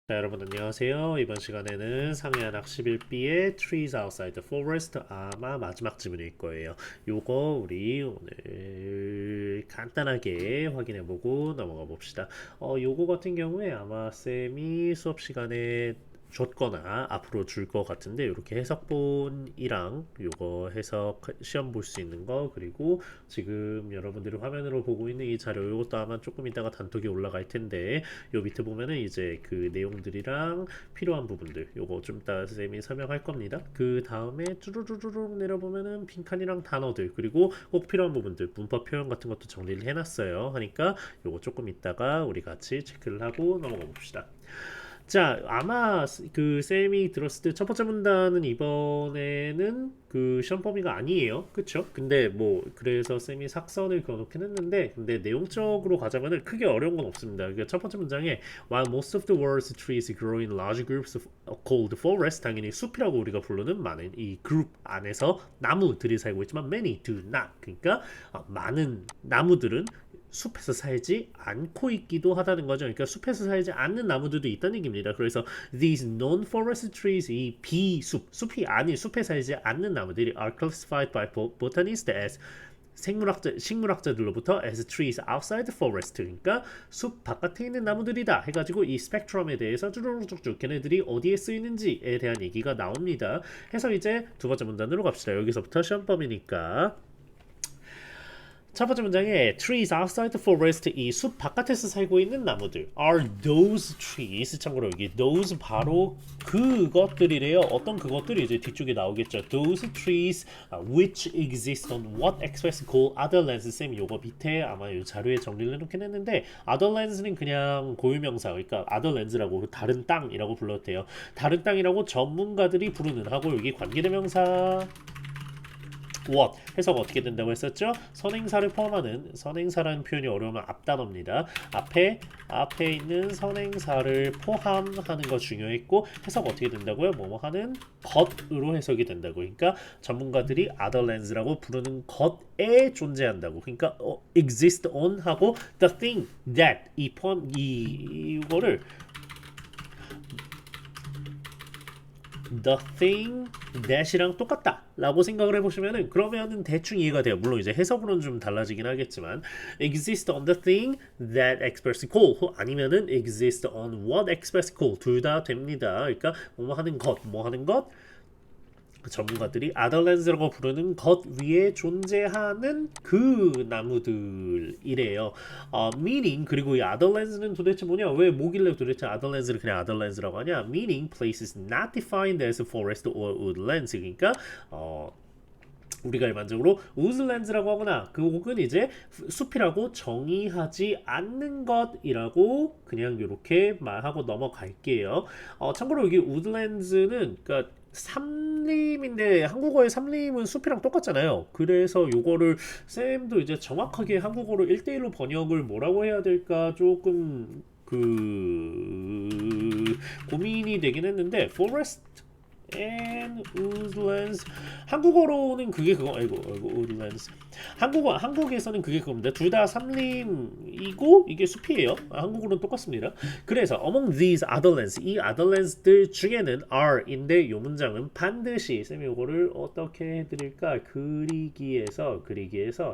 자, 여러분 안녕하세요. 이번 시간에는 상해안학 11B의 Trees Outside the Forest 아마 마지막 지문일 거예요. 요거 우리 오늘 간단하게 확인해보고 넘어가 봅시다. 요거 같은 경우에 아마 쌤이 수업 시간에 줬거나 앞으로 줄 것 같은데 이렇게 해석본이랑 요거 해석 시험 볼 수 있는 거 그리고 지금 여러분들이 화면으로 보고 있는 이 자료 요것도 아마 조금 이따가 단톡에 올라갈 텐데 요 밑에 보면은 이제 그 내용들이랑 필요한 부분들 요거 좀 이따 쌤이 설명할 겁니다. 그 다음에 쭈루루루룩 내려보면은 빈칸이랑 단어들 그리고 꼭 필요한 부분들 문법 표현 같은 것도 정리를 해놨어요. 하니까 요거 조금 이따가 우리 같이 체크를 하고 넘어가 봅시다. 자, 아마 그 쌤이 들었을 때 첫 번째 문단은 이번에는 그 시험 범위가 아니에요. 그쵸? 근데 뭐 그래서 쌤이 삭선을 그어놓긴 했는데 근데 내용적으로 가자면은 크게 어려운 건 없습니다. 그러니까 첫 번째 문장에 While most of the world's trees grow in large groups called forest 당연히 숲이라고 우리가 부르는 많은 이 그룹 안에서 나무들이 살고 있지만 many do not 그러니까 많은 나무들은 숲에서 살지 않고 있기도 하다는 거죠. 그러니까 숲에서 살지 않는 나무들도 있다는 얘기입니다. 그래서 these non-forest trees, 이 비숲, 숲이 아닌 숲에 살지 않는 나무들이 are classified by botanists as 식물학자들로부터 as trees outside the forest 그러니까 숲 바깥에 있는 나무들이다 해가지고 이 스펙트럼에 대해서 쭉쭉쭉 걔네들이 어디에 쓰이는지에 대한 얘기가 나옵니다. 해서 이제 두 번째 문단으로 갑시다. 여기서부터 시험범위니까 첫 번째 문장에 trees outside the forest 이 숲 바깥에서 살고 있는 나무들 are those trees 참고로 여기 those 바로 그것들이래요. 어떤 그것들이 이제 뒤쪽에 나오겠죠. those trees which exist on what express called other lands 쌤 요거 밑에 아마 요 자료에 정리를 해놓긴 했는데 other lands는 그냥 고유명사 그러니까 other lands라고 다른 땅이라고 불러도 돼요. 다른 땅이라고 전문가들이 부르는 하고 여기 관계대명사 what 해석 어떻게 된다고 했었죠? 선행사를 포함하는 선행사라는 표현이 어려우면 앞단어입니다. 앞에 있는 선행사를 포함하는 거 중요했고 해석 어떻게 된다고요? 뭐뭐 하는 것으로 해석이 된다고. 그러니까 전문가들이 other lands라고 부르는 것에 존재한다고. 그러니까 exist on 하고 the thing that 이 포함 이거를 the thing that이랑 똑같다 라고 생각을 해보시면은 그러면은 대충 이해가 돼요. 물론 이제 해석으로는 좀 달라지긴 하겠지만 exist on the thing that express call 아니면은 exist on what express call 둘 다 됩니다. 그러니까 뭐 하는 것 전문가들이 아덜란스라고 부르는 것 위에 존재하는 그 나무들이래요. meaning 그리고 이 아덜란스는 도대체 뭐냐? 왜 뭐길래 도대체 아덜란스를 그냥 아덜란스라고 하냐? meaning places not defined as forest or woodlands 그러니까 우리가 일반적으로 우즈랜드라고 하거나 그 혹은 이제 숲이라고 정의하지 않는 것이라고 그냥 이렇게 말하고 넘어갈게요. 참고로 여기 우드랜드는 그러니까 삼림인데 한국어의 삼림은 숲이랑 똑같잖아요. 그래서 요거를 쌤도 이제 정확하게 한국어로 1대1로 번역을 뭐라고 해야 될까 조금 고민이 되긴 했는데 forest and woodlands 한국어로는 그게 그거 아이고 woodlands 한국에서는 그게 그겁니다. 둘 다 삼림이고 이게 숲이에요. 한국어로는 똑같습니다. 그래서 among these other lands 이 other lands들 중에는 are인데 요 문장은 반드시 쌤이 요거를 어떻게 해드릴까 그리기에서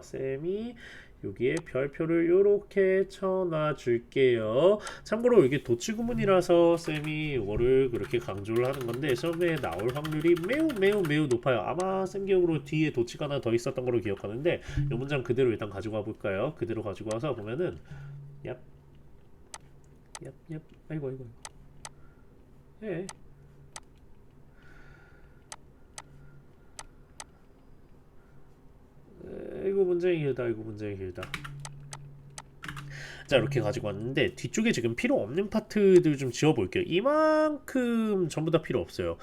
쌤이 여기에 별표를 이렇게 쳐놔 줄게요. 참고로 이게 도치구문이라서 쌤이 이거를 그렇게 강조를 하는 건데 시험에 나올 확률이 매우 높아요. 아마 쌤 기억으로 뒤에 도치가 하나 더 있었던 걸로 기억하는데 이 문장 그대로 일단 가지고 와 볼까요? 그대로 가지고 와서 보면은 얍 아이고 예. 이거 문장이 길다. 자 이렇게 가지고 왔는데 뒤쪽에 지금 필요 없는 파트들 좀 지워볼게요. 이만큼 전부 다 필요 없어요.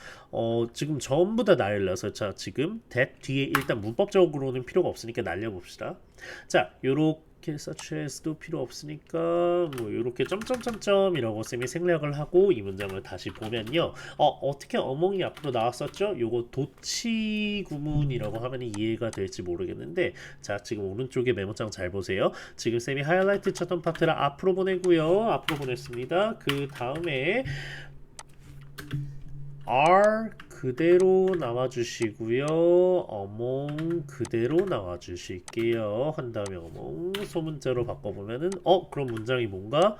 지금 전부 다 날려서 자 지금 that 뒤에 일단 문법적으로는 필요가 없으니까 날려봅시다. 자 요렇게 such as도 필요 없으니까 뭐 이렇게 점점점점이라고 쌤이 생략을 하고 이 문장을 다시 보면요. 어떻게 어몽이 앞으로 나왔었죠? 요거 도치 구문이라고 하면 이해가 될지 모르겠는데 자 지금 오른쪽에 메모장 잘 보세요. 지금 쌤이 하이라이트 쳤던 파트를 앞으로 보내고요. 앞으로 보냈습니다. 그 다음에 are 그대로 나와주시고요. 어몽 그대로 나와주실게요. 한 다음에 어몽 소문자로 바꿔보면은 그런 문장이 뭔가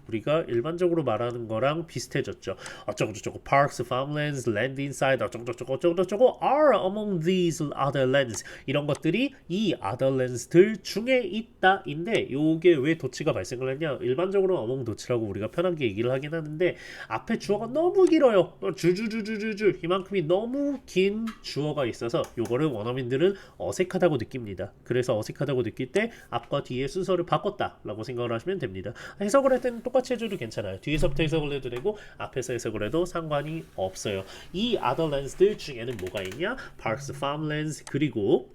우리가 일반적으로 말하는 거랑 비슷해졌죠. 어쩌고저쩌고 parks, farmlands, land inside 어쩌고저쩌고 are among these other lands 이런 것들이 이 other lands들 중에 있다인데 요게 왜 도치가 발생을 했냐 일반적으로 among 도치라고 우리가 편하게 얘기를 하긴 하는데 앞에 주어가 너무 길어요. 주주주주주주 이만큼이 너무 긴 주어가 있어서 요거를 원어민들은 어색하다고 느낍니다. 그래서 어색하다고 느낄 때 앞과 뒤의 순서를 바꿨다라고 생각을 하시면 됩니다. 해석을 할 때는 똑같이 해줘도 괜찮아요. 뒤에서부터 해석을 해도 되고 앞에서 해석을 해도 상관이 없어요. 이 other lands들 중에는 뭐가 있냐? parks, farmlands 그리고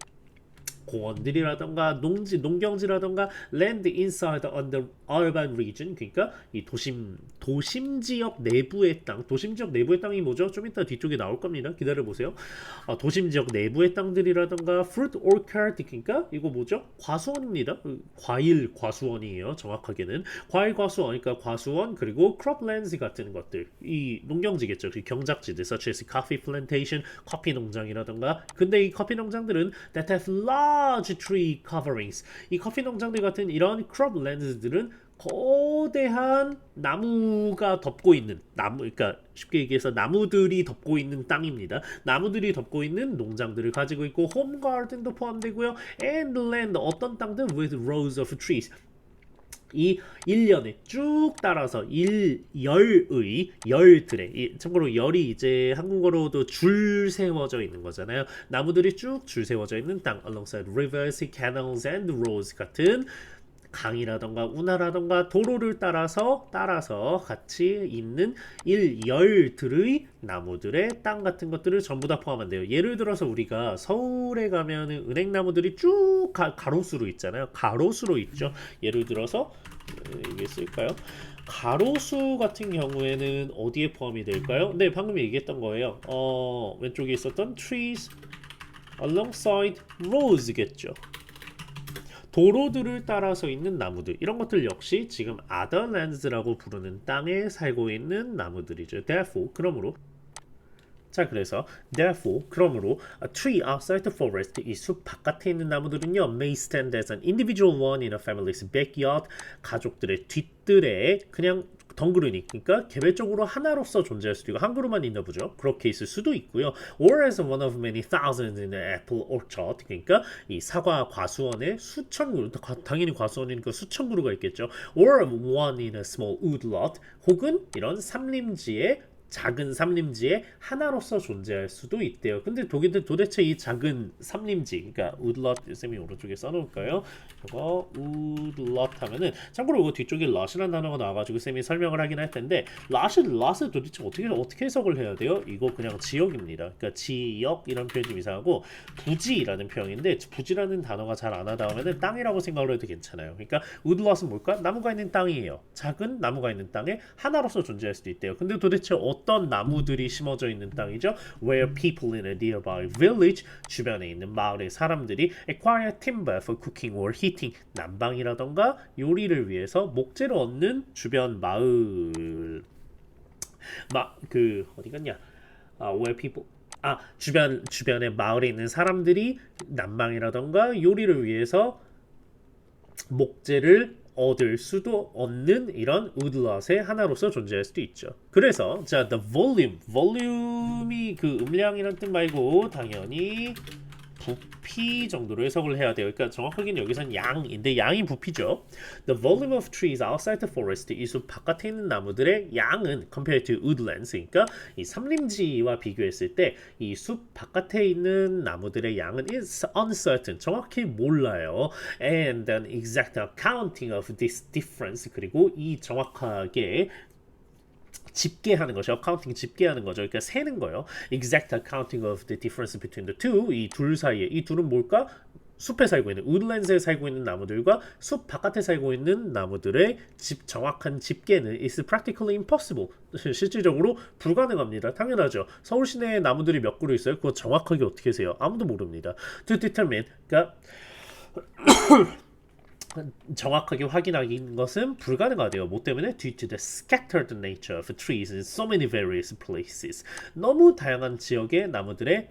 공원들이라던가 농경지라던가 land inside the urban region 그러니까 이 도심 지역 내부의 도심 지역 내부의 땅이 뭐죠? 좀 이따 뒤쪽에 나올 겁니다. 기다려 보세요. 도심 지역 내부의 땅들이라던가 fruit orchard 그러니까 이거 뭐죠? 과수원입니다. 과일 과수원이에요. 정확하게는 과일 과수원 그러니까 과수원 그리고 croplands 같은 것들 이 농경지겠죠. 경작지들 such as coffee plantation 커피 농장이라던가 근데 이 커피 농장들은 that have large tree coverings 이 커피 농장들 같은 이런 croplands들은 거대한 나무가 덮고 있는 그러니까 쉽게 얘기해서 나무들이 덮고 있는 땅입니다. 나무들이 덮고 있는 농장들을 가지고 있고 홈 가든도 포함되고요. and land 어떤 땅들 with rows of trees 이 1년에 쭉 따라서 열들의 참고로 열이 이제 한국어로도 줄 세워져 있는 거잖아요. 나무들이 쭉 줄 세워져 있는 땅 alongside rivers, canals and roads 같은 강이라던가 운하라던가 도로를 따라서 같이 있는 열들의 나무들의 땅 같은 것들을 전부 다 포함한대요. 예를 들어서 우리가 서울에 가면 은행나무들이 쭉 가로수로 있잖아요. 가로수로 있죠. 예를 들어서 이게 쓸까요? 가로수 같은 경우에는 어디에 포함이 될까요? 네, 방금 얘기했던 거예요. 왼쪽에 있었던 trees alongside roads겠죠. 도로들을 따라서 있는 나무들 이런 것들 역시 지금 other lands라고 부르는 땅에 살고 있는 나무들이죠. Therefore, 그러므로 자 그래서 therefore 그러므로 a tree outside the forest 이 숲 바깥에 있는 나무들은요 may stand as an individual one in a family's backyard 가족들의 뒷뜰에 그냥 덩그러니 그러니까 개별적으로 하나로서 존재할 수도 있고 한 그루만 있나 보죠. 그렇게 있을 수도 있고요. or as one of many thousands in an apple orchard 그러니까 이 사과 과수원에 수천 그루 당연히 과수원이니까 수천 그루가 있겠죠. or one in a small woodlot 혹은 이런 작은 삼림지에 하나로서 존재할 수도 있대요. 근데 도대체 이 작은 삼림지, 그러니까 woodlot 쌤이 오른쪽에 써놓을까요? 이거 woodlot 하면은 참고로 이거 뒤쪽에 lot이라는 단어가 나와가지고 쌤이 설명을 하긴 할 텐데 lot을 도대체 어떻게 해석을 해야 돼요? 이거 그냥 지역입니다. 그러니까 지역 이런 표현이 좀 이상하고 부지라는 표현인데 부지라는 단어가 잘 안 하다 하면은 땅이라고 생각을 해도 괜찮아요. 그러니까 woodlot은 뭘까? 나무가 있는 땅이에요. 작은 나무가 있는 땅에 하나로서 존재할 수도 있대요. 근데 도대체 어떤 나무들이 심어져 있는 땅이죠? Where people in a nearby village 주변에 있는 마을의 사람들이 acquire timber for cooking or heating 난방이라던가 요리를 위해서 목재를 얻는 주변 마을 어디 갔냐? Where people 주변에 마을에 있는 사람들이 난방이라던가 요리를 위해서 목재를 얻을 수도 없는 이런 woodlot의 하나로서 존재할 수도 있죠. 그래서 자 the volume이 그 음량이란 뜻 말고 당연히 부피 정도로 해석을 해야 돼요. 그러니까 정확하게는 여기선 양인데 양이 부피죠. The volume of trees outside the forest 이 숲 바깥에 있는 나무들의 양은 compared to woodlands 그러니까 이 삼림지와 비교했을 때 이 숲 바깥에 있는 나무들의 양은 is uncertain 정확히 몰라요. And an exact accounting of this difference 그리고 이 정확하게 집계하는 것이 accounting 집계하는 거죠. 그러니까 세는 거예요. Exact accounting of the difference between the two 이 둘 사이에 이 둘은 뭘까? 숲에 살고 있는 우드랜드에 살고 있는 나무들과 숲 바깥에 살고 있는 나무들의 정확한 집계는 is practically impossible. 실질적으로 불가능합니다. 당연하죠. 서울 시내에 나무들이 몇 그루 있어요? 그거 정확하게 어떻게 세요? 아무도 모릅니다. To determine, 그러니까 정확하게 확인하는 것은 불가능하대요. 뭐 때문에? Due to the scattered nature of trees in so many various places. 너무 다양한 지역의 나무들의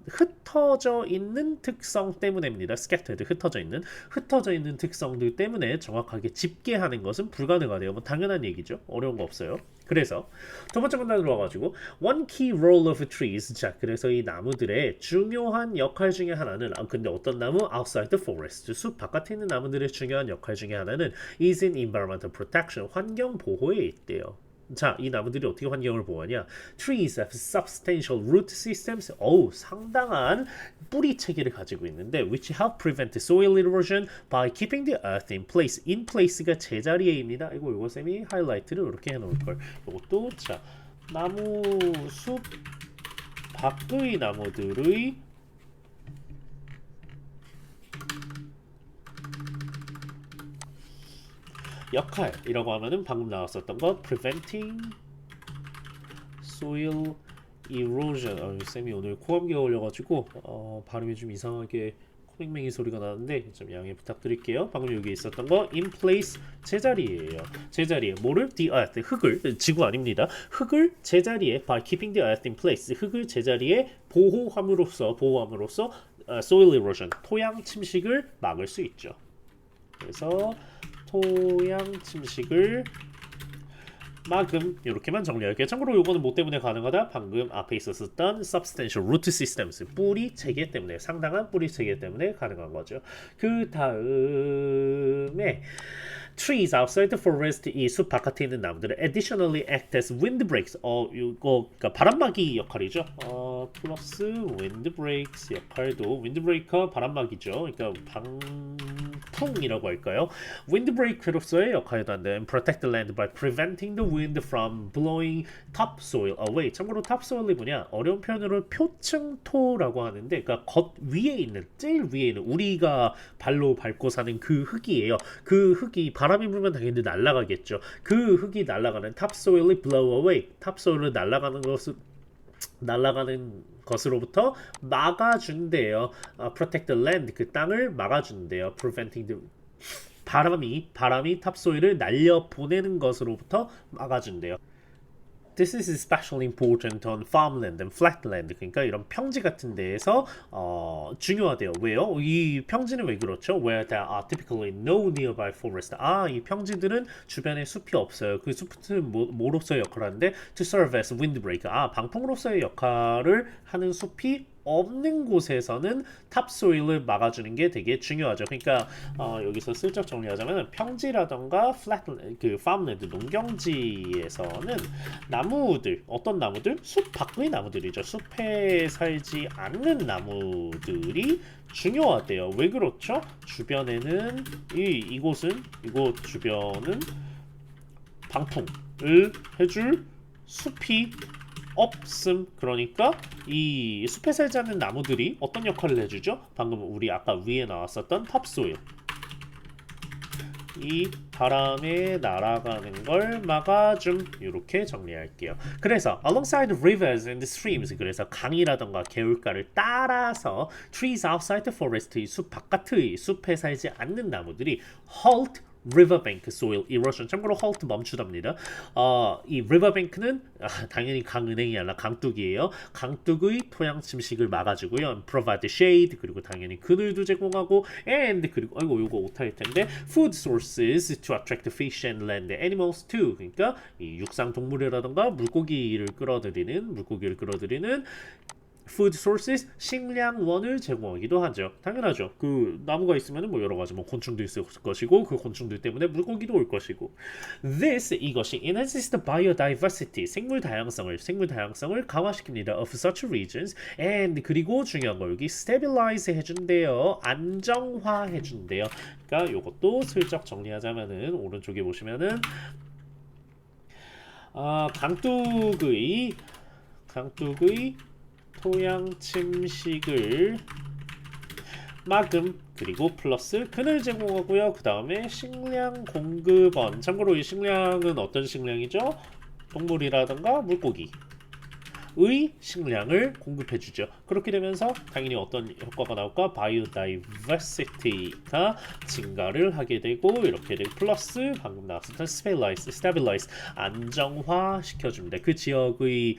흩어져 있는 특성 때문입니다. scattered, 흩어져 있는 특성들 때문에 정확하게 집계하는 것은 불가능하대요. 뭐 당연한 얘기죠. 어려운 거 없어요. 그래서 두 번째 문단으로 와가지고 one key role of trees. 자, 그래서 이 나무들의 중요한 역할 중에 하나는 근데 어떤 나무? outside the forest. 숲 바깥에 있는 나무들의 중요한 역할 중에 하나는 is in environmental protection. 환경 보호에 있대요. 자, 이 나무들이 어떻게 환경을 보호하냐? Trees have substantial root systems. 상당한 뿌리 체계를 가지고 있는데 which help prevent soil erosion by keeping the earth in place. in place가 제자리에입니다. 이거 쌤이 하이라이트를 이렇게 해놓을 걸. 이것도 자, 나무 숲 밖의 나무들의 역할이라고 하면은 방금 나왔었던 거 preventing soil erosion. 쌤이 오늘 코감기가 걸려가지고 발음이 좀 이상하게 코맹맹이 소리가 나는데 좀 양해 부탁드릴게요. 방금 여기 있었던 거 in place 제자리예요. 제자리에 뭐를? the earth 흙을 지구 아닙니다. 흙을 제자리에 by keeping the earth in place 흙을 제자리에 보호함으로써 soil erosion 토양 침식을 막을 수 있죠. 그래서 토양 침식을 막음 이렇게만 정리할게요. 참고로 이거는 뭐 때문에 가능하다? 방금 앞에 있었던 substantial root systems 뿌리 체계 때문에 상당한 뿌리 체계 때문에 가능한 거죠. 그 다음에 trees outside the forest 이 숲 바깥에 있는 나무들은 additionally act as windbreaks. 이거 그러니까 바람막이 역할이죠. 플러스 windbreaks 역할도 windbreaker 바람막이죠. 그러니까 방풍이라고 할까요? windbreaker로서의 역할도 한다. protect the land by preventing the wind from blowing topsoil away. 참고로 topsoil이 뭐냐? 어려운 표현으로 표층토라고 하는데 그러니까 제일 위에 있는 우리가 발로 밟고 사는 그 흙이에요. 그 흙이 바람이 불면 당연히 날아가겠죠. 그 흙이 날아가는 topsoil이 blow away. topsoil을 날아가는 것으로부터 막아준대요. protect the land 그 땅을 막아준대요. preventing the 바람이 탑소일을 날려 보내는 것으로부터 막아준대요. This is especially important on farmland and flatland. 그러니까 이런 평지 같은 데에서 중요하대요. 왜요? 이 평지는 왜 그렇죠? Where there are typically no nearby forest. 이 평지들은 주변에 숲이 없어요. 그 숲은 뭐로서의 역할을 하는데 to serve as windbreak. 방풍으로서의 역할을 하는 숲이 없는 곳에서는 탑소일을 막아주는 게 되게 중요하죠. 그러니까 여기서 슬쩍 정리하자면 평지라던가 그 farmland 농경지에서는 어떤 나무들? 숲 밖의 나무들이죠. 숲에 살지 않는 나무들이 중요하대요. 왜 그렇죠? 주변에는 이곳 주변은 방풍을 해줄 숲이 없음. 그러니까 이 숲에 살지 않는 나무들이 어떤 역할을 해주죠? 방금 우리 아까 위에 나왔었던 탑소일. 이 바람에 날아가는 걸 막아줌. 이렇게 정리할게요. 그래서 alongside rivers and streams 그래서 강이라던가 개울가를 따라서 trees outside the forest 숲 바깥의 숲에 살지 않는 나무들이 halt riverbank soil erosion. 참고로 halt 멈추답니다. 이 riverbank는 당연히 강은행이 아니라 강둑이에요. 강둑의 토양 침식을 막아주고요. provide shade 그리고 당연히 그늘도 제공하고 and 그리고 이거 오타일 텐데 food sources to attract fish and land animals too. 그러니까 이 육상 동물이라던가 물고기를 끌어들이는 food sources 식량원을 제공하기도 하죠. 당연하죠. 그 나무가 있으면 뭐 여러 가지 곤충도 있을 것이고 그 곤충들 때문에 물고기도 올 것이고 이것이 enhances the biodiversity 생물 다양성을 강화시킵니다. of such regions and 그리고 중요한 거 여기 stabilize 해준대요. 안정화해준대요. 그러니까 요것도 슬쩍 정리하자면은 오른쪽에 보시면은 강둑의 토양 침식을 마금 그리고 플러스 근을 제공하고요. 그 다음에 식량 공급원. 참고로 이 식량은 어떤 식량이죠? 동물이라든가 물고기 의 식량을 공급해주죠. 그렇게 되면서 당연히 어떤 효과가 나올까? 바이오다이버시티가 증가를 하게 되고 이렇게 되고 플러스 방금 나왔었던 stabilize 안정화 시켜줍니다. 그 지역의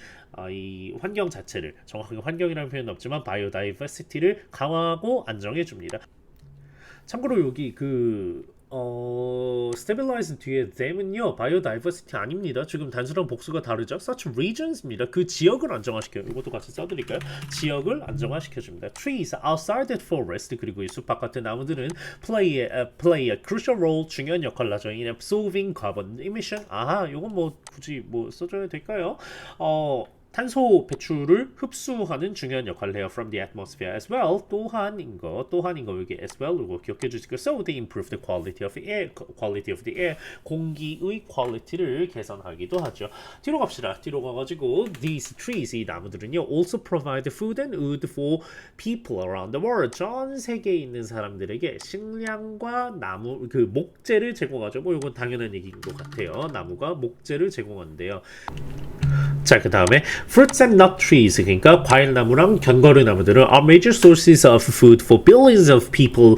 이 환경 자체를 정확하게 환경이라는 표현은 없지만 바이오다이버시티를 강화하고 안정해 줍니다. 참고로 여기 stabilize 뒤에 them은요 biodiversity 아닙니다. 지금 단순한 복수가 다르죠. such regions입니다. 그 지역을 안정화시켜요. 이것도 같이 써드릴까요? 지역을 안정화시켜줍니다. trees outside the forest 그리고 이 숲 바깥의 나무들은 play a crucial role 중요한 역할을 하죠. in absorbing carbon emission. 아하, 요건 뭐 굳이 뭐 써줘야 될까요? 탄소 배출을 흡수하는 중요한 역할을 해요. From the atmosphere as well. 또한인 거 여기 as well 이거 기억해 주시고 so they improve the quality of the air 공기의 퀄리티를 개선하기도 하죠. 뒤로 갑시다. 뒤로 가가지고 these trees 이 나무들은요 also provide food and wood for people around the world. 전 세계에 있는 사람들에게 식량과 나무 그 목재를 제공하죠. 뭐 이건 당연한 얘기인 것 같아요. 나무가 목재를 제공하는데요. 자, 그 다음에 fruits and nut trees 그러니까 과일나무랑 견과류 나무들은 are major sources of food for billions of people.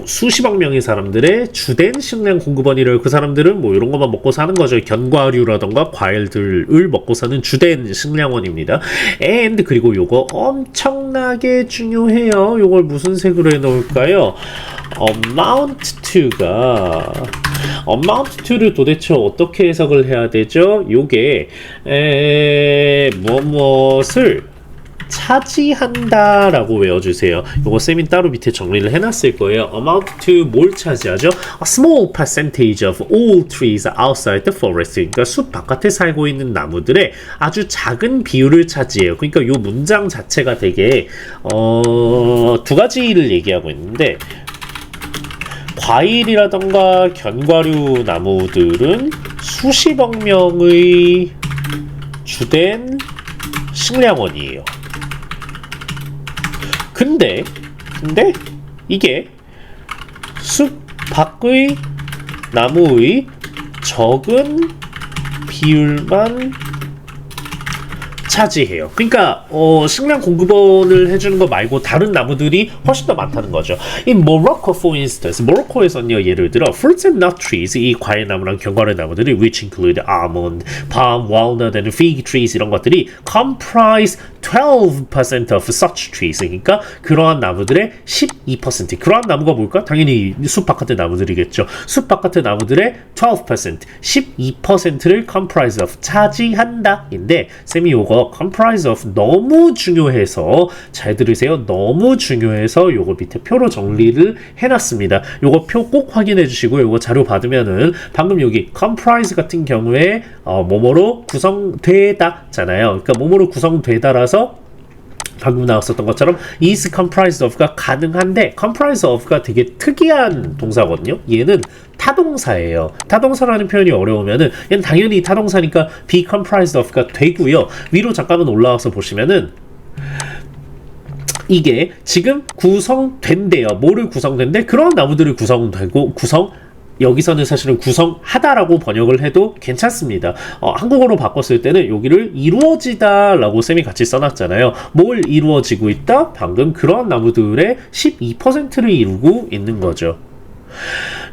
수십억 명의 사람들의 주된 식량 공급원이래요. 그 사람들은 뭐 이런 것만 먹고 사는 거죠. 견과류라던가 과일들을 먹고 사는 주된 식량원입니다. and 그리고 요거 엄청나게 중요해요. 요걸 무슨 색으로 해놓을까요? amount to를 도대체 어떻게 해석을 해야 되죠? 요게 무엇을 차지한다라고 외워주세요. 요거 쌤이 따로 밑에 정리를 해놨을 거예요. amount to 뭘 차지하죠? A small percentage of all trees outside the forest. 그러니까 숲 바깥에 살고 있는 나무들의 아주 작은 비율을 차지해요. 그러니까 요 문장 자체가 되게 두 가지를 얘기하고 있는데 과일이라던가 견과류 나무들은 수십억 명의 주된 식량원이에요. 근데 이게 숲 밖의 나무의 적은 비율만 차지해요. 그러니까 식량 공급원을 해주는 거 말고 다른 나무들이 훨씬 더 많다는 거죠. In Morocco, for instance, 모로코에서는요 예를 들어 fruits and nut trees 이 과일나무랑 견과류 나무들이 which include almond, palm, walnut, and fig trees 이런 것들이 comprise 12% of such trees. 그러니까 그러한 나무들의 12%. 그러한 나무가 뭘까? 당연히 숲 바깥의 나무들이겠죠. 숲 바깥의 나무들의 12%, 12%를 comprise of 차지한다인데 쌤이 요거 comprise of 너무 중요해서 잘 들으세요. 너무 중요해서 요거 밑에 표로 정리를 해놨습니다. 요거 표 꼭 확인해 주시고 요거 자료 받으면은 방금 여기 comprise 같은 경우에 뭐뭐로 구성되다잖아요. 그러니까 뭐뭐로 구성되다라서 방금 나왔었던 것처럼 is comprised of가 가능한데 comprised of가 되게 특이한 동사거든요. 얘는 타동사예요. 타동사라는 표현이 어려우면은 얘는 당연히 타동사니까 be comprised of가 되고요. 위로 잠깐만 올라와서 보시면은 이게 지금 구성된대요. 뭐를 구성된대? 그런 나무들을 구성되고 여기서는 사실은 구성하다라고 번역을 해도 괜찮습니다. 한국어로 바꿨을 때는 여기를 이루어지다 라고 쌤이 같이 써놨잖아요. 뭘 이루어지고 있다? 방금 그런 나무들의 12%를 이루고 있는 거죠.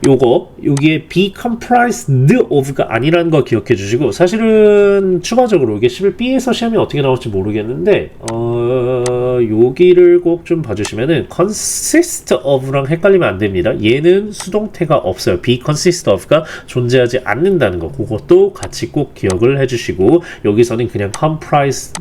여기에 be comprised of가 아니라는 거 기억해 주시고 사실은 추가적으로 이게 11B에서 시험이 어떻게 나올지 모르겠는데 여기를 꼭 좀 봐주시면은 consist of랑 헷갈리면 안 됩니다. 얘는 수동태가 없어요. be consist of가 존재하지 않는다는 거 그것도 같이 꼭 기억을 해주시고 여기서는 그냥 comprise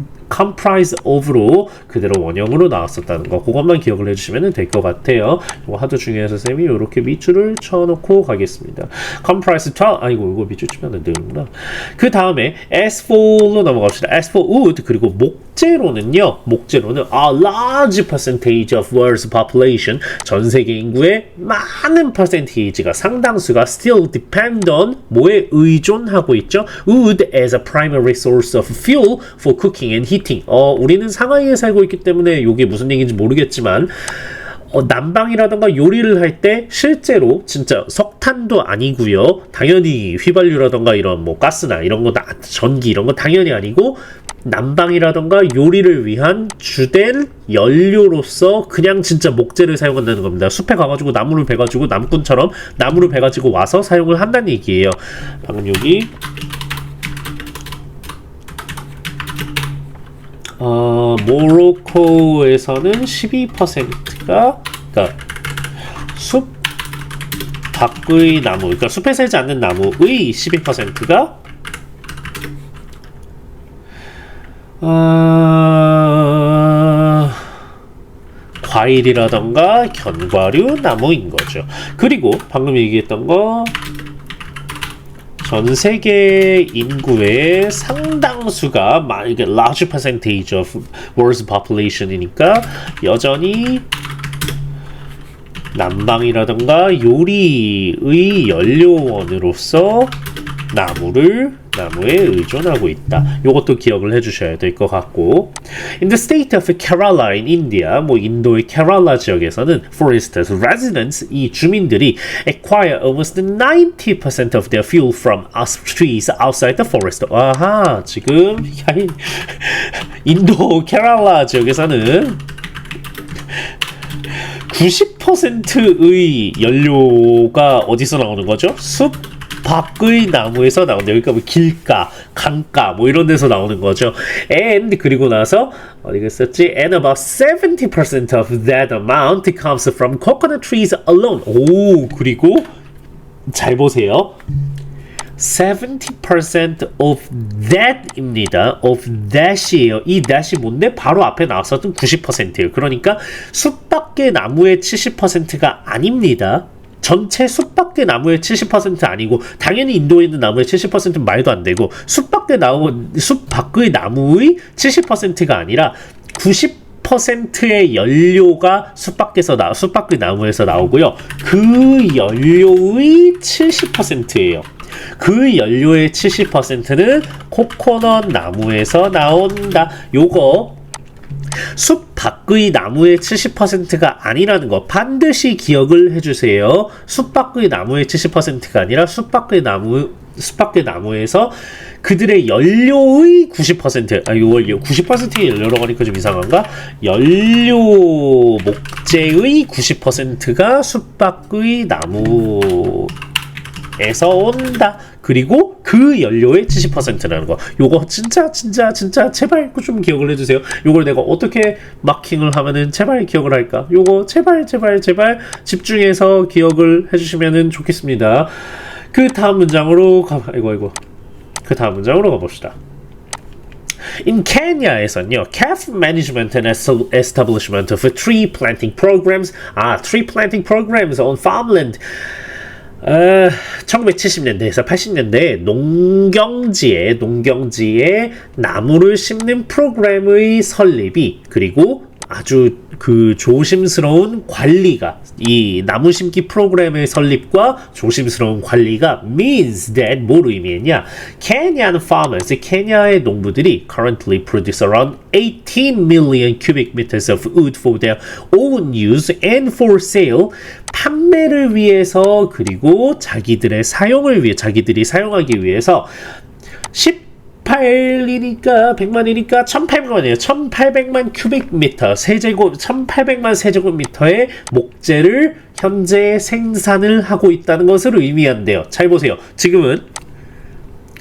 of로 그대로 원형으로 나왔었다는 거 그것만 기억을 해주시면 될 것 같아요. 이거 하도 중요해서 쌤이 이렇게 밑줄을 쳐놓고 가겠습니다. comprise 12 아이고 이거 밑줄 치면 안 되는구나. 그 다음에 as for로 넘어갑시다. as for wood 그리고 목재로는 a large percentage of world's population 전 세계 인구의 많은 퍼센테이지가 상당수가 still depend on 뭐에 의존하고 있죠? wood as a primary source of fuel for cooking and heating. 우리는 상하이에 살고 있기 때문에 이게 무슨 얘기인지 모르겠지만 난방이라던가 요리를 할 때 실제로 진짜 석탄도 아니고요. 당연히 휘발유라던가 이런 뭐 가스나 이런 거 전기 이런 거 당연히 아니고 난방이라던가 요리를 위한 주된 연료로서 그냥 진짜 목재를 사용한다는 겁니다. 숲에 가가지고 나무를 베가지고 나무꾼처럼 나무를 베가지고 와서 사용을 한다는 얘기예요. 방금 여기 모로코에서는 12%가 그러니까 숲 밖의 나무, 그러니까 숲에 살지 않는 나무의 12%가 과일이라던가 견과류 나무인 거죠. 그리고 방금 얘기했던 거 전 세계 인구의 상당수가 이게 large percentage of world's population이니까 여전히 난방이라던가 요리의 연료원으로서 나무에 의존하고 있다. 요것도 기억을 해주셔야 될 것 같고, in the state of Kerala in India, 뭐 인도의 케랄라 지역에서는, for instance, residents 이 주민들이 acquire almost 90% of their fuel from trees outside the forest. 아하, 지금 인도 케랄라 지역에서는 90%의 연료가 어디서 나오는 거죠? 숲 밖의 나무에서 나온다. 그러니까 뭐 길가, 강가 뭐 이런 데서 나오는 거죠. And 그리고 나서 어디가 썼지? And about 70% of that amount comes from coconut trees alone. 오, 그리고 잘 보세요. 70% of that입니다. of that이에요. 이 that이 뭔데? 바로 앞에 나왔었던 90%예요. 그러니까 숲밖의 나무의 70%가 아닙니다. 전체 숲밖의 나무의 70% 아니고 당연히 인도에 있는 나무의 70%는 말도 안 되고 숲 밖의 나무의 70%가 아니라 90%의 연료가 숲 밖의 나무에서 나오고요. 그 연료의 70%예요. 그 연료의 70%는 코코넛 나무에서 나온다. 요거 숲 밖의 나무의 70%가 아니라는 거 반드시 기억을 해주세요. 숲 밖의 나무의 70%가 아니라 숲 밖의 나무에서 그들의 연료의 90%, 연료 90%의 연료라고 하니까 좀 이상한가? 연료 목재의 90%가 숲 밖의 나무에서 온다. 그리고 그 연료의 70%라는 거. 요거 진짜 제발 좀 기억을 해주세요. 요걸 내가 어떻게 마킹을 하면은 제발 기억을 할까? 요거 제발 집중해서 기억을 해주시면은 좋겠습니다. 그 다음 문장으로 그 다음 문장으로 가봅시다. In Kenya에서는요, calf management and establishment of tree planting programs on farmland 1970년대에서 80년대 농경지에 나무를 심는 프로그램의 설립이 그리고 아주 그 조심스러운 관리가 이 나무 심기 프로그램의 설립과 조심스러운 관리가 means that 뭐로 의미했냐? Kenyan farmers, 케냐의 농부들이 currently produce around 18 million cubic meters of wood for their own use and for sale. 판매를 위해서 그리고 자기들이 사용하기 위해서 18이니까 100만이니까 1800만이에요. 1800만 큐빅미터 1800만 세제곱미터의 목재를 현재 생산을 하고 있다는 것을 의미한대요. 잘 보세요. 지금은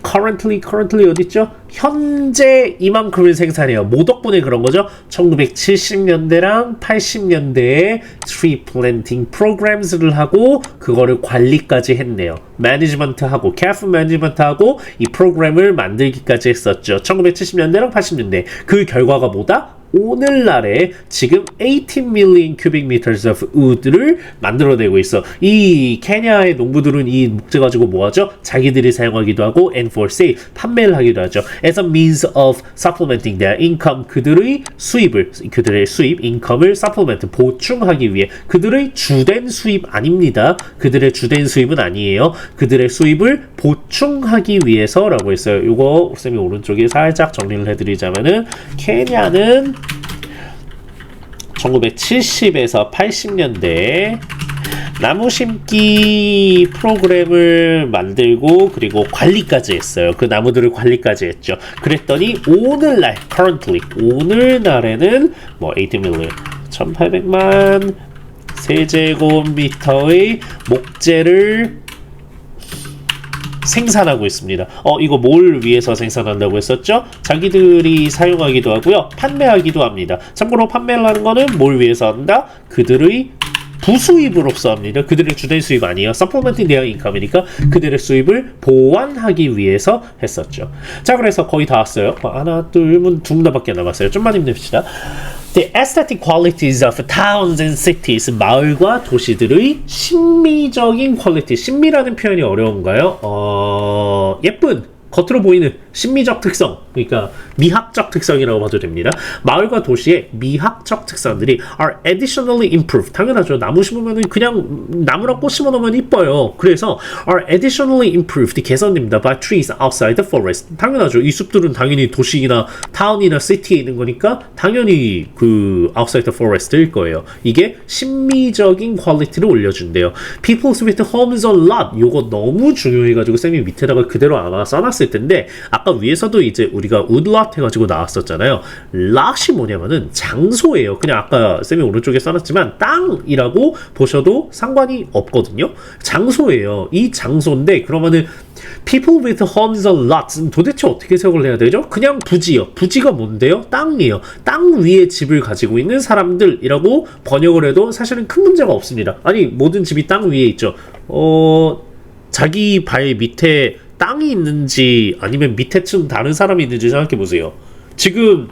currently 어딨죠? 현재 이만큼을 생산해요. 뭐 덕분에 그런 거죠? 1970년대랑 80년대에 tree planting programs를 하고 그거를 관리까지 했네요. 매니지먼트하고 caref 매니지먼트하고 이 프로그램을 만들기까지 했었죠. 1970년대랑 80년대. 그 결과가 뭐다? 오늘날에 지금 18 million cubic meters of wood를 만들어내고 있어. 이 케냐의 농부들은 이 목재 가지고 뭐하죠? 자기들이 사용하기도 하고 and for sale 판매를 하기도 하죠. As a means of supplementing their income 그들의 수입 income을 supplement 보충하기 위해 그들의 주된 수입 아닙니다. 그들의 주된 수입은 아니에요. 그들의 수입을 보충하기 위해서라고 했어요. 요거 쌤이 오른쪽에 살짝 정리를 해드리자면은 케냐는 1970에서 80년대 나무 심기 프로그램을 만들고 그리고 관리까지 했어요. 그 나무들을 관리까지 했죠. 그랬더니 오늘날 currently 오늘날에는 뭐 80밀리언 1800만 세제곱미터의 목재를 생산하고 있습니다. 이거 뭘 위해서 생산한다고 했었죠? 자기들이 사용하기도 하고요. 판매하기도 합니다. 참고로 판매를 하는 거는 뭘 위해서 한다? 그들의 부수입으로서 합니다. 그들의 주된 수입 아니에요. 서플먼트 대한 인컴이니까 그들의 수입을 보완하기 위해서 했었죠. 자, 그래서 거의 다 왔어요. 하나, 둘, 두 문단밖에 남았어요. 좀만 힘냅시다. The aesthetic qualities of towns and cities. 마을과 도시들의 심미적인 퀄리티. 심미라는 표현이 어려운가요? 예쁜, 겉으로 보이는 심미적 특성, 그러니까 미학적 특성이라고 봐도 됩니다. 마을과 도시의 미학적 특성들이 are additionally improved. 당연하죠. 나무 심으면 그냥 나무랑 꽃 심어놓으면 이뻐요. 그래서 are additionally improved 개선됩니다. by trees outside the forest. 당연하죠. 이 숲들은 당연히 도시나 타운이나 시티에 있는 거니까 당연히 그 outside the forest일 거예요. 이게 심미적인 퀄리티를 올려준대요. People with homes on lot. 요거 너무 중요해가지고 쌤이 밑에다가 그대로 아마 써놨을 텐데 아까 위에서도 이제 우리가 woodlot 해가지고 나왔었잖아요. lot이 뭐냐면은 장소예요. 그냥 아까 쌤이 오른쪽에 써놨지만 땅이라고 보셔도 상관이 없거든요. 장소예요. 이 장소인데 그러면은 people with homes on lots 도대체 어떻게 해석을 해야 되죠? 그냥 부지요. 부지가 뭔데요? 땅이에요. 땅 위에 집을 가지고 있는 사람들이라고 번역을 해도 사실은 큰 문제가 없습니다. 아니 모든 집이 땅 위에 있죠. 자기 발 밑에 땅이 있는지 아니면 밑에쯤 다른 사람이 있는지 생각해 보세요. 지금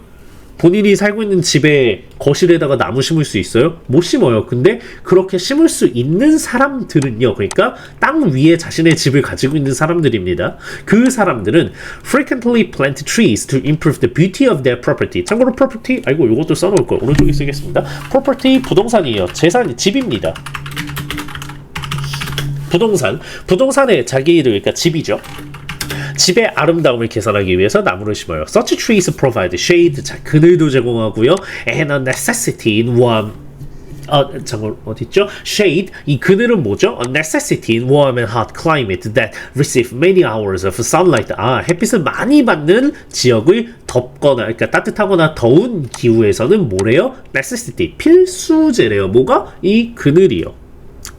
본인이 살고 있는 집에 거실에다가 나무 심을 수 있어요? 못 심어요. 근데 그렇게 심을 수 있는 사람들은요. 그러니까 땅 위에 자신의 집을 가지고 있는 사람들입니다. 그 사람들은 frequently plant trees to improve the beauty of their property. 참고로 property, 아이고 이것도 써놓을 걸. 오른쪽에 쓰겠습니다. property 부동산이에요. 재산, 집입니다. 부동산의 자기들, 그러니까 집이죠. 집의 아름다움을 개선하기 위해서 나무를 심어요. Such trees provide shade, 자, 그늘도 제공하고요. And a necessity in warm. 잠깐 어딨죠? Shade, 이 그늘은 뭐죠? A necessity in warm and hot climate that receive many hours of sunlight. 햇빛을 많이 받는 지역의 덥거나, 그러니까 따뜻하거나 더운 기후에서는 뭐래요? Necessity, 필수제래요. 뭐가? 이 그늘이요.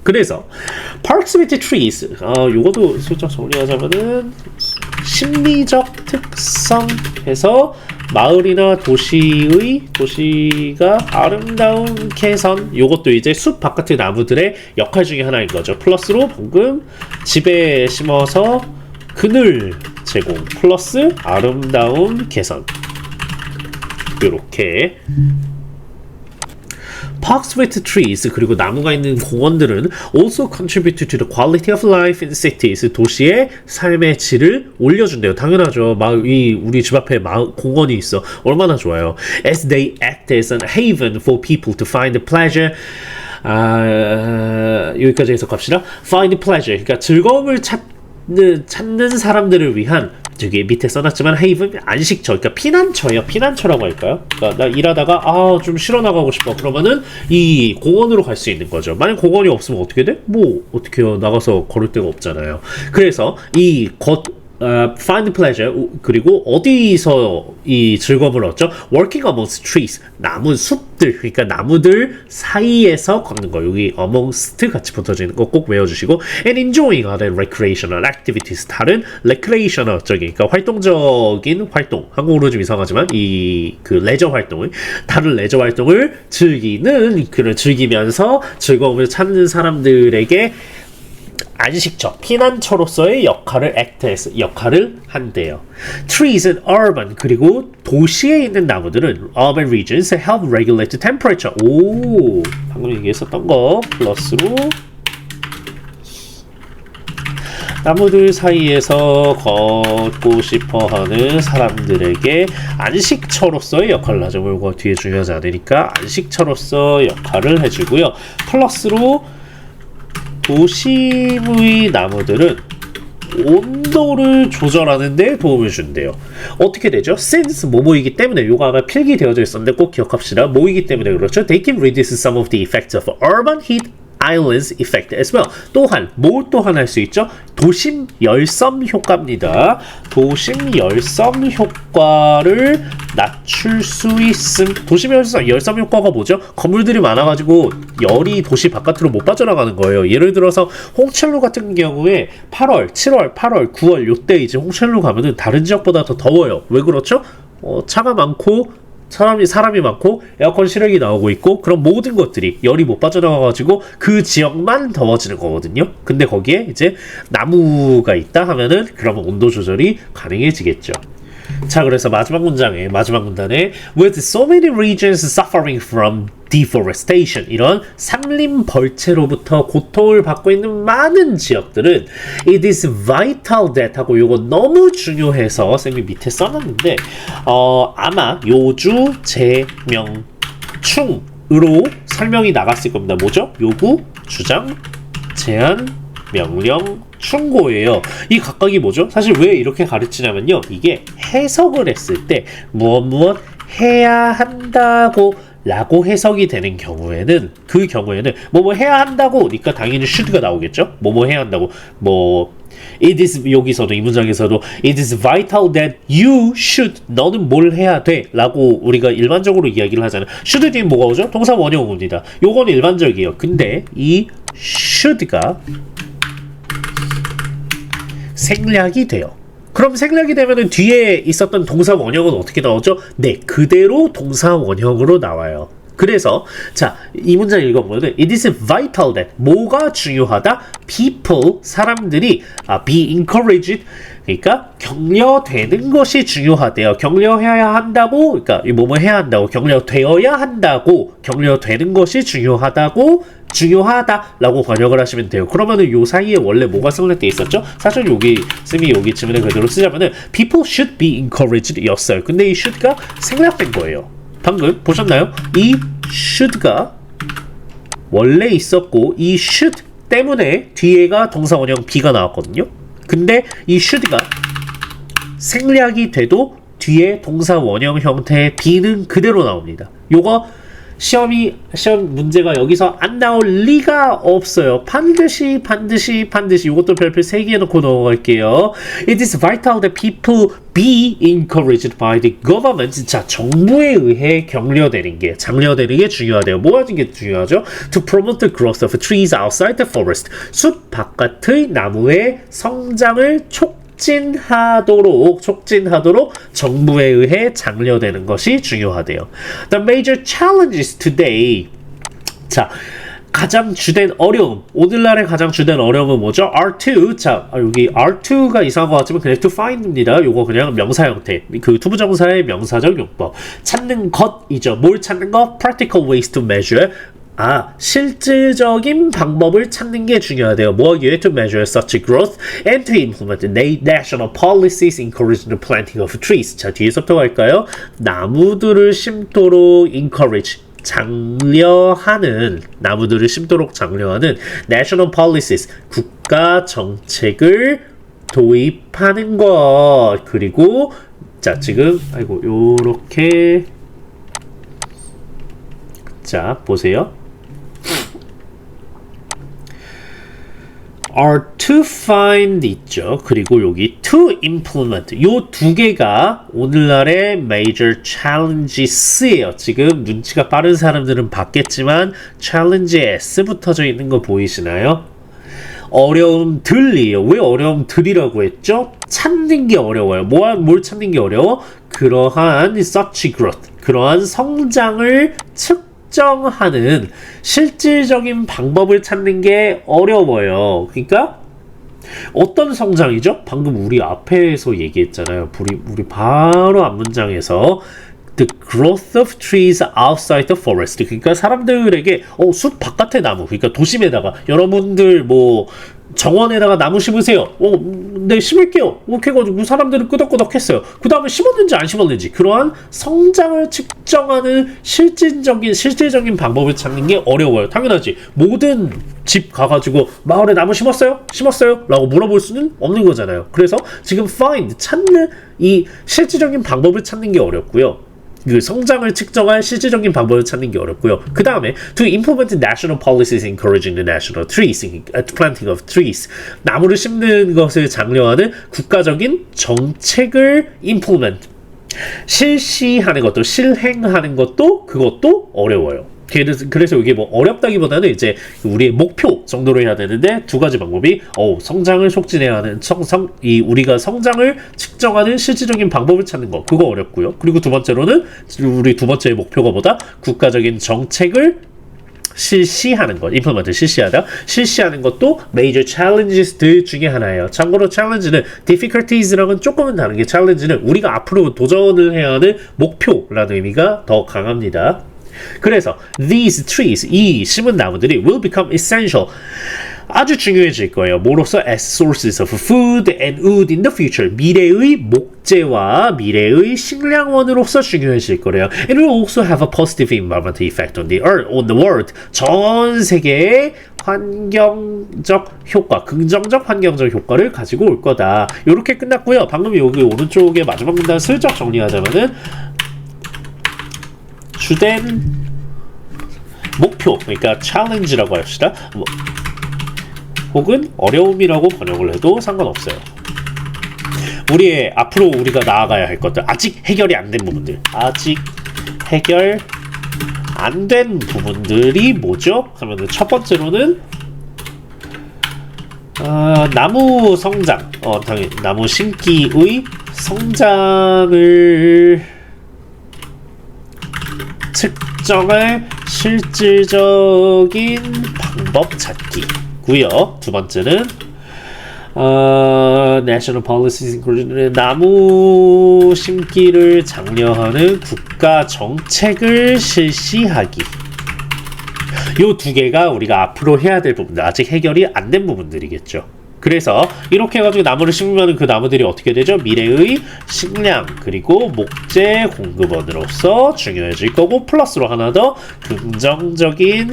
그래서 parks with trees, 요것도 슬쩍 정리하자면은 심리적 특성에서 마을이나 도시가 아름다운 개선, 요것도 이제 숲 바깥의 나무들의 역할 중에 하나인 거죠. 플러스로 방금 집에 심어서 그늘 제공 플러스 아름다운 개선, 요렇게 Parks with trees, 그리고 나무가 있는 공원들은 also contribute to the quality of life in cities. 도시의 삶의 질을 올려준대요. 당연하죠. 우리 집 앞에 공원이 있어. 얼마나 좋아요. As they act as a haven for people to find pleasure. 여기까지 해석합시다. Find pleasure, 그러니까 즐거움을 찾는 사람들을 위한, 저기 밑에 써놨지만 haven, 안식처, 그러니까 피난처예요. 피난처라고 할까요? 그러니까 나 일하다가 좀 쉬러 나가고 싶어. 그러면은 이 공원으로 갈 수 있는 거죠. 만약 공원이 없으면 어떻게 돼? 어떻게 해요? 나가서 걸을 데가 없잖아요. 그래서 find pleasure, 그리고 어디서 이 즐거움을 얻죠? Working amongst trees, 나무 숲들, 그러니까 나무들 사이에서 걷는 거. 여기 amongst 같이 붙어지는 거 꼭 외워주시고, and enjoying other recreational activities, 다른 recreational적인, 그러니까 활동적인 활동, 한국어로 좀 이상하지만 그 레저 활동을, 다른 레저 활동을 즐기면서 즐거움을 찾는 사람들에게 안식처, 피난처로서의 역할을 한대요. Trees in urban, 그리고 도시에 있는 나무들은 urban regions help regulate temperature. 방금 얘기했었던 거 플러스로 나무들 사이에서 걷고 싶어하는 사람들에게 안식처로서의 역할을 하죠. 이거 뒤에 중요하지 않으니까 안식처로서 역할을 해주고요. 플러스로 도심의 나무들은 온도를 조절하는 데 도움을 준대요. 어떻게 되죠? Since 뭐뭐이기 때문에 요거 아마 필기되어져 있었는데 꼭 기억합시다. 뭐이기 때문에 그렇죠. They can reduce some of the effects of urban heat islands effect as well. 또한 뭐 또한 할 수 있죠? 도심 열섬 효과입니다. 도심 열섬 효과를 낮출 수 있음. 도심 열섬 효과가 뭐죠? 건물들이 많아가지고 열이 도시 바깥으로 못 빠져나가는 거예요. 예를 들어서 홍천루 같은 경우에 8월, 7월, 8월, 9월 요때 이제 홍천루 가면은 다른 지역보다 더 더워요. 왜 그렇죠? 차가 많고 사람이 많고 에어컨 실외기 나오고 있고 그런 모든 것들이 열이 못 빠져나가가지고 그 지역만 더워지는 거거든요. 근데 거기에 이제 나무가 있다 하면은 그러면 온도 조절이 가능해지겠죠. 자, 그래서 마지막 문단에 with so many regions suffering from deforestation 이런 산림 벌채로부터 고통을 받고 있는 많은 지역들은 it is vital that 하고 요거 너무 중요해서 쌤이 밑에 써놨는데 아마 요주 제명 충으로 설명이 나갔을 겁니다. 뭐죠? 요구, 주장, 제안, 명령, 충고예요. 이 각각이 뭐죠? 사실 왜 이렇게 가르치냐면요. 이게 해석을 했을 때 무엇 해야 한다고 라고 해석이 되는 경우에는 그 경우에는 뭐뭐 해야 한다고 그러니까 당연히 should가 나오겠죠. 뭐뭐 해야 한다고 it is 여기서도 이 문장에서도 it is vital that you should 너는 뭘 해야 돼 라고 우리가 일반적으로 이야기를 하잖아요. should 뒤에 뭐가 오죠? 동사 원형입니다. 요건 일반적이에요. 근데 이 should가 생략이 돼요. 그럼 생략이 되면은 뒤에 있었던 동사 원형은 어떻게 나오죠? 네, 그대로 동사 원형으로 나와요. 그래서 자, 이 문장 읽어보면 it is vital that 뭐가 중요하다? people, 사람들이 be encouraged 그러니까 격려되는 것이 중요하대요. 격려해야 한다고 그러니까 뭐뭐 해야 한다고 격려되어야 한다고 격려되는 것이 중요하다라고 번역을 하시면 돼요. 그러면은 요 사이에 원래 뭐가 생략돼 있었죠? 사실 여기 쌤이 여기 지문에 그대로 쓰자면은 people should be encouraged 였어요. 근데 이 should가 생략된 거예요. 방금 보셨나요? 이 should가 원래 있었고 이 should 때문에 뒤에가 동사 원형 be가 나왔거든요. 근데 이 should가 생략이 돼도 뒤에 동사 원형 형태의 be는 그대로 나옵니다. 요거 시험 문제가 여기서 안 나올 리가 없어요. 반드시 이것도 별표 3개 해놓고 넘어갈게요. It is vital that people be encouraged by the government. 자, 정부에 의해 장려되는 게 중요하대요. 뭐 하는 게 중요하죠? To promote the growth of trees outside the forest. 숲 바깥의 나무의 성장을 촉진하도록 정부에 의해 장려되는 것이 중요하대요. The major challenges today. 자, 가장 주된 어려움, 오늘날의 가장 주된 어려움은 뭐죠? R2. 자, 여기 R2가 이상한 것 같지만 그냥 to find입니다. 요거 그냥 명사 형태. 그 투부정사의 명사적 용법. 찾는 것이죠. 뭘 찾는 것? Practical ways to measure. 실질적인 방법을 찾는 게 중요하대요. 뭐 하기 위해 to measure such growth and to implement national policies encouraging the planting of trees. 자, 뒤에서부터 갈까요? 나무들을 심도록 encourage 나무들을 심도록 장려하는 national policies 국가 정책을 도입하는 것. 그리고 자, 지금 요렇게 자, 보세요. are to find 있죠. 그리고 여기 to implement 요 두 개가 오늘날의 major challenges예요. 지금 눈치가 빠른 사람들은 봤겠지만 challenge S 붙어져 있는 거 보이시나요? 어려움들이에요. 왜 어려움들이라고 했죠? 찾는 게 어려워요. 뭘 찾는 게 어려워? 그러한 such growth, 그러한 성장을 측정하는 실질적인 방법을 찾는 게 어려워요. 그러니까 어떤 성장이죠? 방금 우리 앞에서 얘기했잖아요. 우리 바로 앞 문장에서 The growth of trees outside the forest. 그러니까 사람들에게 숲 바깥의 나무, 그러니까 도심에다가 여러분들 정원에다가 나무 심으세요. 네, 심을게요. 이렇게 해가지고 사람들은 끄덕끄덕 했어요. 그 다음에 심었는지 안 심었는지 그러한 성장을 측정하는 실질적인 방법을 찾는 게 어려워요. 당연하지. 모든 집 가가지고 마을에 나무 심었어요? 심었어요? 라고 물어볼 수는 없는 거잖아요. 그래서 지금 find, 찾는 이 실질적인 방법을 찾는 게 어렵고요. 그 성장을 측정할 실질적인 방법을 찾는 게 어렵고요. 그 다음에 to implement national policies encouraging the national trees, planting of trees, 나무를 심는 것을 장려하는 국가적인 정책을 implement, 실시하는 것도 실행하는 것도 그것도 어려워요. 그래서 이게 뭐 어렵다기보다는 이제 우리의 목표 정도로 해야 되는데 두 가지 방법이 성장을 촉진해야 하는 우리가 성장을 측정하는 실질적인 방법을 찾는 거 그거 어렵고요. 그리고 두 번째로는 우리 두 번째 목표가 뭐다? 국가적인 정책을 실시하는 것, implement 실시하는 것도 major challenges들 중에 하나예요. 참고로 challenge는 difficulties랑은 조금은 다른 게 challenge는 우리가 앞으로 도전을 해야 하는 목표라는 의미가 더 강합니다. 그래서 these trees, 이 심은 나무들이 will become essential, 아주 중요해질 거예요. 뭐로써? as sources of food and wood in the future, 미래의 목재와 미래의 식량원으로서 중요해질 거래요. It will also have a positive environmental effect on the earth, on the world, 전 세계의 환경적 효과, 긍정적 환경적 효과를 가지고 올 거다. 이렇게 끝났고요. 방금 여기 오른쪽에 마지막 문단 슬쩍 정리하자면은 주된 목표, 그러니까 challenge라고 합시다. 혹은 어려움이라고 번역을 해도 상관없어요. 앞으로 우리가 나아가야 할 것들, 아직 해결이 안 된 부분들, 아직 해결 안 된 부분들이 뭐죠? 하면은 첫 번째로는 나무 성장, 당연히 나무 심기의 성장을 측정할 실질적인 방법 찾기고요. 두 번째는 national policies including 나무 심기를 장려하는 국가 정책을 실시하기. 요 두 개가 우리가 앞으로 해야 될 부분들, 아직 해결이 안 된 부분들이겠죠. 그래서 이렇게 해가지고 나무를 심으면 그 나무들이 어떻게 되죠? 미래의 식량 그리고 목재 공급원으로서 중요해질 거고, 플러스로 하나 더 긍정적인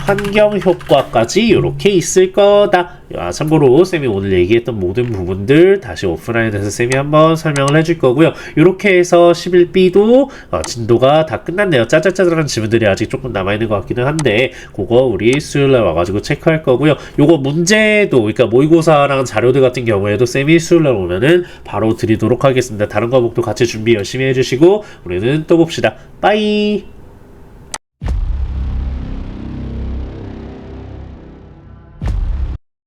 환경 효과까지 이렇게 있을 거다. 참고로 쌤이 오늘 얘기했던 모든 부분들 다시 오프라인에서 쌤이 한번 설명을 해줄 거고요. 이렇게 해서 11B도 진도가 다 끝났네요. 짜잘짜잘한 지문들이 아직 조금 남아있는 것 같기는 한데 그거 우리 수요일날 와가지고 체크할 거고요. 요거 문제도, 그러니까 모의고사랑 자료들 같은 경우에도 쌤이 수요일날 오면은 바로 드리도록 하겠습니다. 다른 과목도 같이 준비 열심히 해주시고 우리는 또 봅시다. 빠이.